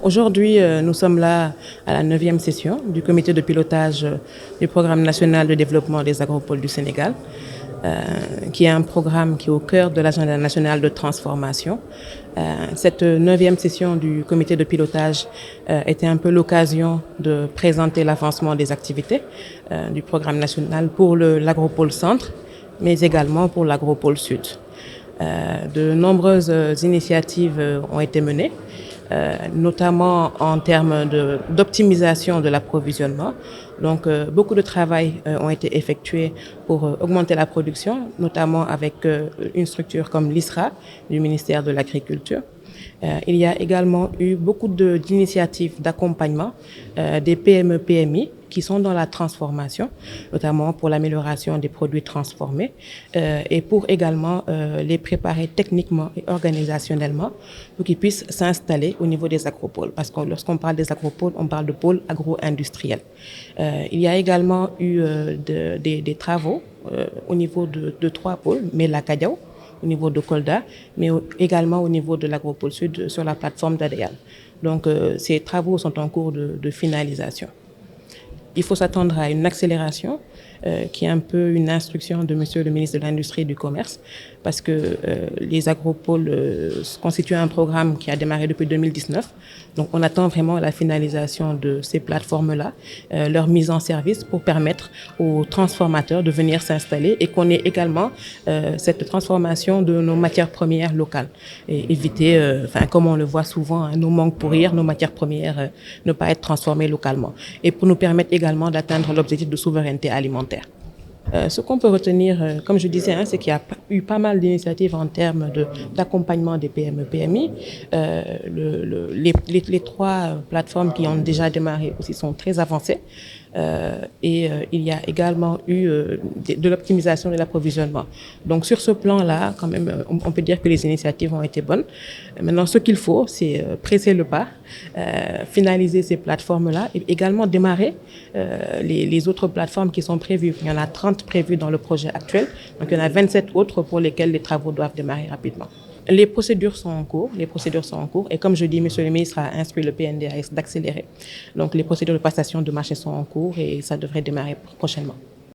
Aujourd'hui, nous sommes là à la 9e session du comité de pilotage du programme national de développement des agropoles du Sénégal, qui est un programme qui est au cœur de l'agenda national de transformation. Cette 9e session du comité de pilotage était un peu l'occasion de présenter l'avancement des activités du programme national pour l'agropole centre, mais également pour l'agropole sud. De nombreuses initiatives ont été menées, notamment en termes d'optimisation de l'approvisionnement. Donc, beaucoup de travail ont été effectués pour augmenter la production, notamment avec une structure comme l'ISRA du ministère de l'Agriculture. Il y a également eu beaucoup d'initiatives d'accompagnement des PME-PMI qui sont dans la transformation, notamment pour l'amélioration des produits transformés et pour également les préparer techniquement et organisationnellement pour qu'ils puissent s'installer au niveau des agropoles. Parce que lorsqu'on parle des agropoles, on parle de pôles agro-industriels. Il y a également eu des travaux au niveau de 3 pôles, Mela Kadiao, au niveau de Kolda, mais également au niveau de l'agropole sud sur la plateforme d'Adéal. Donc ces travaux sont en cours de finalisation. Il faut s'attendre à une accélération qui est un peu une instruction de Monsieur le ministre de l'Industrie et du Commerce, parce que les agropoles constituent un programme qui a démarré depuis 2019. Donc on attend vraiment la finalisation de ces plateformes-là, leur mise en service pour permettre aux transformateurs de venir s'installer et qu'on ait également cette transformation de nos matières premières locales. Et éviter, comme on le voit souvent, hein, nos manques pourrir, nos matières premières ne pas être transformées localement. Et pour nous permettre également d'atteindre l'objectif de souveraineté alimentaire. Ce qu'on peut retenir, comme je disais, c'est qu'il y a eu pas mal d'initiatives en termes d'accompagnement des PME-PMI. Les 3 plateformes qui ont déjà démarré aussi sont très avancées. Il y a également eu de l'optimisation de l'approvisionnement. Donc sur ce plan-là, quand même, on peut dire que les initiatives ont été bonnes. Maintenant, ce qu'il faut, c'est presser le pas, finaliser ces plateformes-là et également démarrer les autres plateformes qui sont prévues. Il y en a 30 prévues dans le projet actuel, donc il y en a 27 autres pour lesquelles les travaux doivent démarrer rapidement. Les procédures sont en cours, et comme je dis, Monsieur le ministre a instruit le PNDAS d'accélérer. Donc les procédures de passation de marché sont en cours et ça devrait démarrer prochainement.